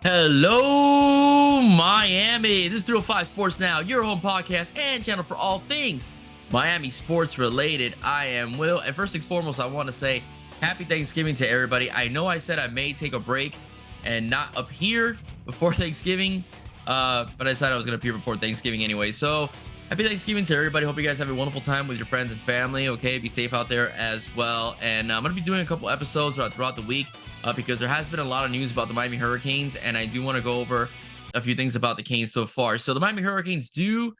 Hello, Miami. This is 305 Sports Now, your home podcast and channel for all things Miami sports related. I am Will, and first things foremost, I want to say happy Thanksgiving to everybody. I know I said I may take a break and not appear before Thanksgiving, but I decided I was going to appear before Thanksgiving anyway. So happy Thanksgiving to everybody. Hope you guys have a wonderful time with your friends and family. Okay, be safe out there as well. And I'm going to be doing a couple episodes throughout the week. Because there has been a lot of news about the Miami Hurricanes, and I do want to go over a few things about the Canes so far. So the Miami Hurricanes do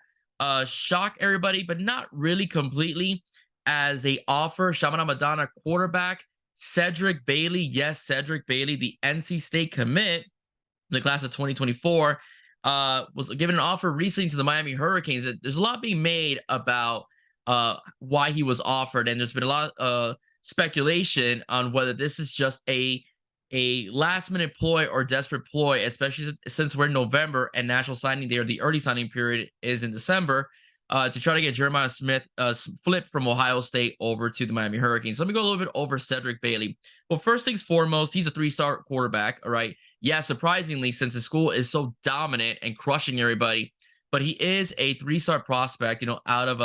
shock everybody, but not really completely, as they offer Shamana Madonna quarterback Cedrick Bailey. Yes, Cedrick Bailey, the NC State commit, the class of 2024, was given an offer recently to the Miami Hurricanes. There's a lot being made about why he was offered, and there's been a lot of speculation on whether this is just a last minute ploy or desperate ploy, especially since we're in November and national signing day, or the early signing period is in December, to try to get Jeremiah Smith flipped from Ohio State over to the Miami Hurricanes. So let me go a little bit over Cedrick Bailey. Well, first things foremost, he's a 3-star quarterback. All right. Yeah, surprisingly, since the school is so dominant and crushing everybody, but he is a 3-star prospect, out of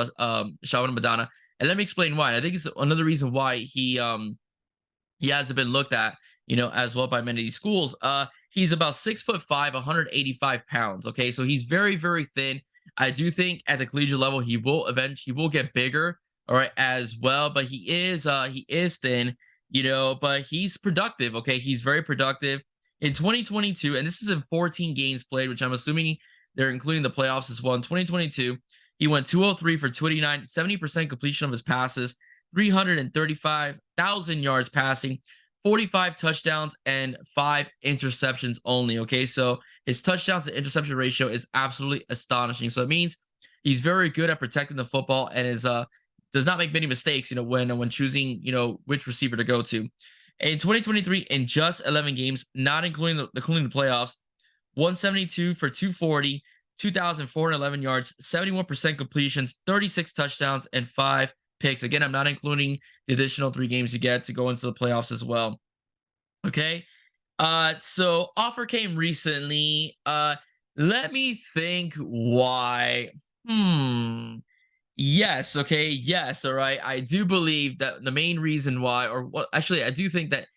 Shamana Madonna. And let me explain why. I think it's another reason why he hasn't been looked at, as well by many of these schools. He's about 6'5", 185 pounds. Okay, so he's very, very thin. I do think at the collegiate level he will get bigger, all right, as well. But he is thin, but he's productive. Okay, he's very productive in 2022, and this is in 14 games played, which I'm assuming they're including the playoffs as well. In 2022. He went 203 for 289, 70% completion of his passes, 335,000 yards passing, 45 touchdowns, and 5 interceptions only. Okay, so his touchdowns to interception ratio is absolutely astonishing. So it means he's very good at protecting the football and does not make many mistakes, when choosing, which receiver to go to. In 2023, in just 11 games, not including the playoffs, 172 for 240. 2,411 yards, 71% completions, 36 touchdowns, and 5 picks. Again, I'm not including the additional 3 games you get to go into the playoffs as well. Okay. So offer came recently. Let me think why. Yes. Okay. Yes. All right. I do believe that the main reason why, I do think that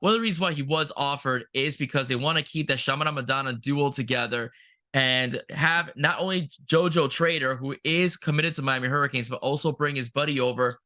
one of the reasons why he was offered is because they want to keep that Shamana Madonna duo together and have not only JoJo Trader, who is committed to Miami Hurricanes, but also bring his buddy over,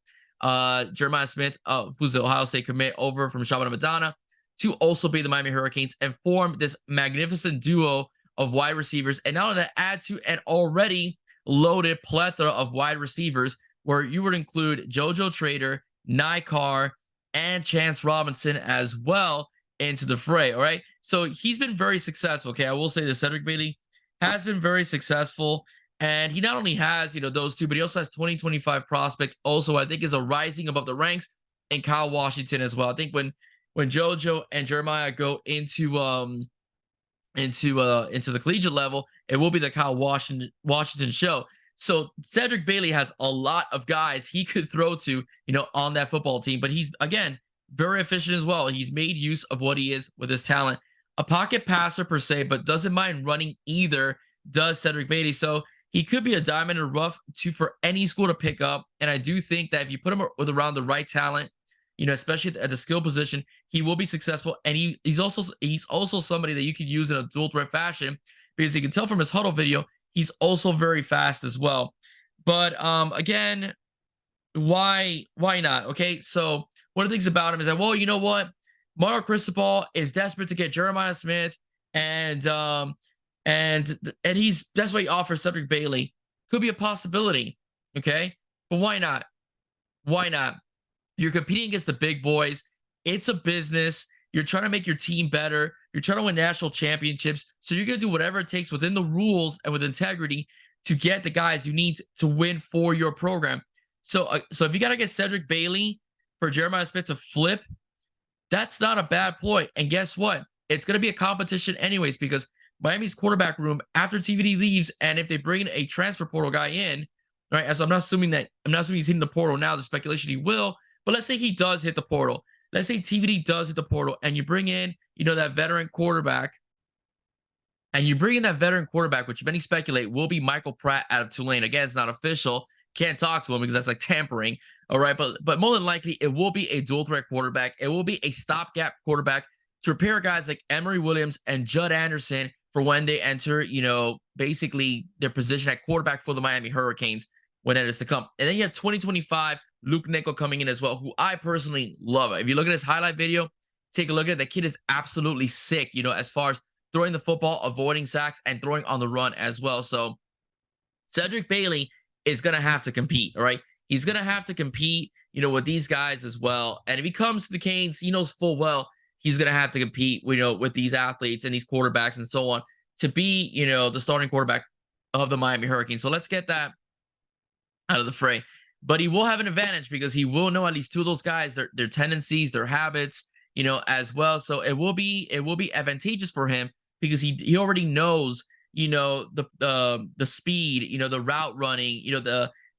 Jeremiah Smith, who's the Ohio State commit, over from Shamana Madonna, to also be the Miami Hurricanes and form this magnificent duo of wide receivers. And now to add to an already loaded plethora of wide receivers, where you would include JoJo Trader, Nykar, and Chance Robinson as well into the fray. All right. So he's been very successful. Okay. I will say this, Cedrick Bailey has been very successful, and he not only has those two, but he also has 2025 prospects also, I think, is a rising above the ranks, and Kyle Washington as well. I think when JoJo and Jeremiah go into the collegiate level, it will be the Kyle Washington show. So Cedrick Bailey has a lot of guys he could throw to, on that football team, but he's, again, very efficient as well. He's made use of what he is with his talent. A pocket passer per se, but doesn't mind running either, does Cedrick Bailey. So he could be a diamond in the rough for any school to pick up. And I do think that if you put him with around the right talent, especially at the skill position, he will be successful. And he's also somebody that you can use in a dual threat fashion, because you can tell from his huddle video, he's also very fast as well. But again, why not? Okay, so one of the things about him is that, well, you know what? Mario Cristobal is desperate to get Jeremiah Smith, and that's why he offers Cedrick Bailey. Could be a possibility, okay? But why not? Why not? You're competing against the big boys. It's a business. You're trying to make your team better. You're trying to win national championships. So you're going to do whatever it takes within the rules and with integrity to get the guys you need to win for your program. So if you got to get Cedrick Bailey for Jeremiah Smith to flip, that's not a bad ploy. And guess what? It's going to be a competition anyways, because Miami's quarterback room, after TVD leaves, and if they bring a transfer portal guy in, right? As I'm not assuming he's hitting the portal now. The speculation he will, but let's say he does hit the portal. Let's say TVD does hit the portal, and you bring in, that veteran quarterback, and you bring in that veteran quarterback, which many speculate will be Michael Pratt out of Tulane. Again, it's not official. Can't talk to him because that's like tampering. All right, but more than likely, it will be a dual threat quarterback. It will be a stopgap quarterback to prepare guys like Emory Williams and Judd Anderson for when they enter, basically their position at quarterback for the Miami Hurricanes when it is to come. And then you have 2025 Luke Nickel coming in as well, who I personally love. If you look at his highlight video, take a look at it. The kid is absolutely sick, as far as throwing the football, avoiding sacks, and throwing on the run as well. So Cedrick Bailey is going to have to compete, all right? He's going to have to compete, with these guys as well. And if he comes to the Canes, he knows full well he's going to have to compete, with these athletes and these quarterbacks and so on to be, the starting quarterback of the Miami Hurricanes. So let's get that out of the fray. But he will have an advantage because he will know at least two of those guys, their tendencies, their habits, as well. So it will be advantageous for him because he already knows, the speed, the route running,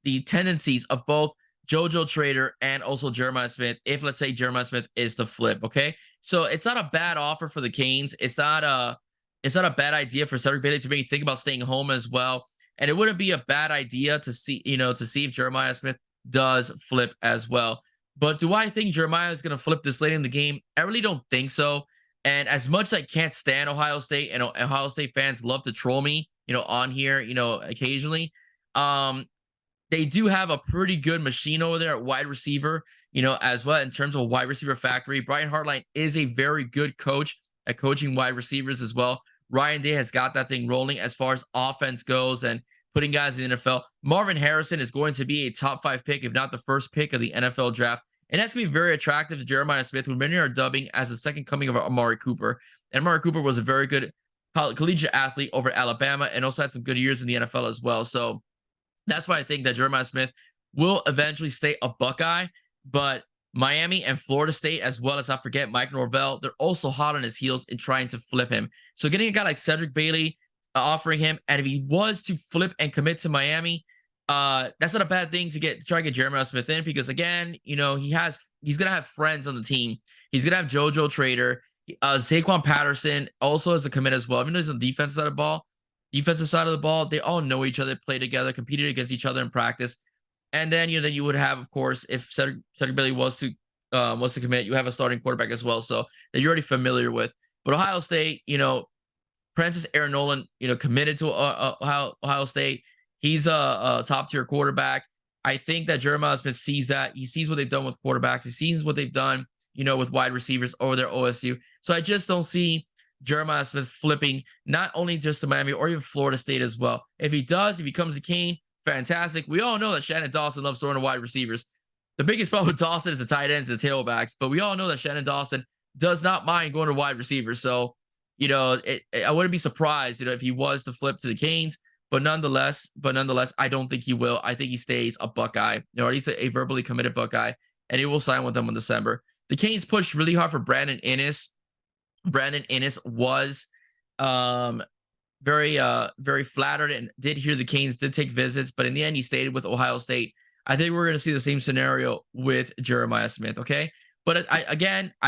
the tendencies of both JoJo Trader and also Jeremiah Smith, if let's say Jeremiah Smith is the flip. Okay. So it's not a bad offer for the Canes. It's not a bad idea for Cedrick Bailey to maybe think about staying home as well. And it wouldn't be a bad idea to see if Jeremiah Smith does flip as well. But do I think Jeremiah is going to flip this late in the game? I really don't think so. And as much as I can't stand Ohio State, and Ohio State fans love to troll me, on here, occasionally, they do have a pretty good machine over there at wide receiver, as well in terms of wide receiver factory. Brian Hartline is a very good coach at coaching wide receivers as well. Ryan Day has got that thing rolling as far as offense goes and putting guys in the NFL. Marvin Harrison is going to be a top 5 pick, if not the first pick of the NFL draft. And that's going to be very attractive to Jeremiah Smith, who many are dubbing as the second coming of Amari Cooper. And Amari Cooper was a very good collegiate athlete over at Alabama and also had some good years in the NFL as well. So that's why I think that Jeremiah Smith will eventually stay a Buckeye. But Miami and Florida State, as well as I forget Mike Norvell, they're also hot on his heels in trying to flip him. So getting a guy like Cedrick Bailey, offering him, and if he was to flip and commit to Miami, that's not a bad thing to try to get Jeremiah Smith in, because again, he's gonna have friends on the team. He's gonna have JoJo Trader, Saquon Patterson also as a commit as well. Even though he's on the defensive side of the ball, they all know each other, play together, competed against each other in practice. And then you would have, of course, if Cedrick Bailey was to commit, you have a starting quarterback as well, so that you're already familiar with. But Ohio State, Francis Aaron Nolan, committed to Ohio State. He's a top tier quarterback. I think that Jeremiah Smith sees that. He sees what they've done with quarterbacks. He sees what they've done, with wide receivers over their OSU. So I just don't see Jeremiah Smith flipping not only just to Miami or even Florida State as well. If he becomes a Cane, fantastic. We all know that Shannon Dawson loves throwing to wide receivers. The biggest problem with Dawson is the tight ends and the tailbacks, but we all know that Shannon Dawson does not mind going to wide receivers. So, I wouldn't be surprised, if he was to flip to the Canes, but nonetheless, I don't think he will. I think he stays a Buckeye, or at least a verbally committed Buckeye, and he will sign with them in December. The Canes pushed really hard for Brandon Inniss. Brandon Inniss was, very flattered and did hear the Canes did take visits, but in the end he stayed with Ohio State. I think we're going to see the same scenario with Jeremiah Smith. Okay. But I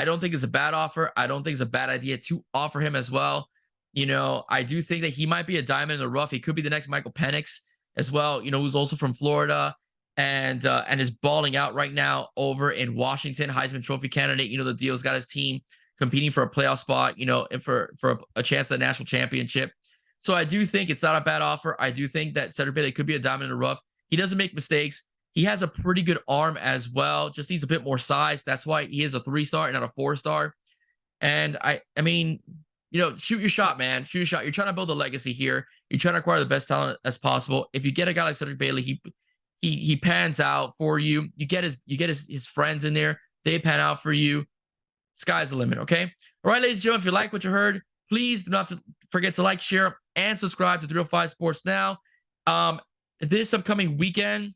don't think it's a bad offer. I don't think it's a bad idea to offer him as well. I do think that he might be a diamond in the rough. He could be the next Michael Penix as well, who's also from Florida and is balling out right now over in Washington, Heisman Trophy candidate. The deal's got his team competing for a playoff spot, and for a chance at the national championship. So I do think it's not a bad offer. I do think that Cedrick Bailey could be a diamond in the rough. He doesn't make mistakes. He has a pretty good arm as well. Just needs a bit more size. That's why he is a 3-star and not a 4-star. And I mean, shoot your shot, man. Shoot your shot. You're trying to build a legacy here. You're trying to acquire the best talent as possible. If you get a guy like Cedrick Bailey, he pans out for you. You get his friends in there. They pan out for you. Sky's the limit. Okay. All right, ladies and gentlemen, if you like what you heard, please do not forget to like, share, and subscribe to 305 Sports Now. This upcoming weekend,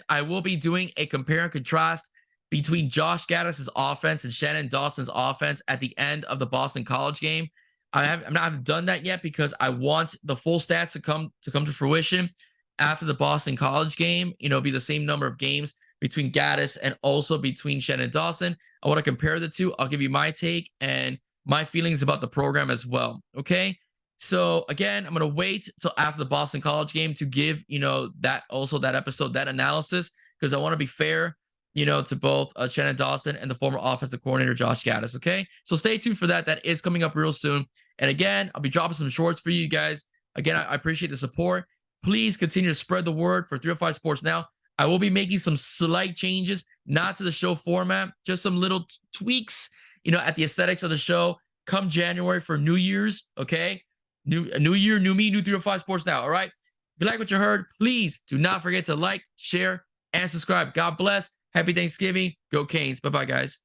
I will be doing a compare and contrast between Josh Gaddis' offense and Shannon Dawson's offense at the end of the Boston College game. I haven't done that yet because I want the full stats to come to fruition after the Boston College game. Be the same number of games between Gaddis and also between Shannon Dawson. I want to compare the two. I'll give you my take, and my feelings about the program as well. Okay. So again, I'm gonna wait till after the Boston College game to give that episode, that analysis, because I want to be fair, to both Shannon Dawson and the former offensive coordinator Josh Gattis. Okay, so stay tuned for that. That is coming up real soon. And again, I'll be dropping some shorts for you guys. Again, I appreciate the support. Please continue to spread the word for 305 Sports Now. I will be making some slight changes, not to the show format, just some little tweaks, at the aesthetics of the show come January for New Year's. Okay. New year, new me, new 305 Sports Now. All right. If you like what you heard, please do not forget to like, share, and subscribe. God bless. Happy Thanksgiving. Go Canes. Bye-bye, guys.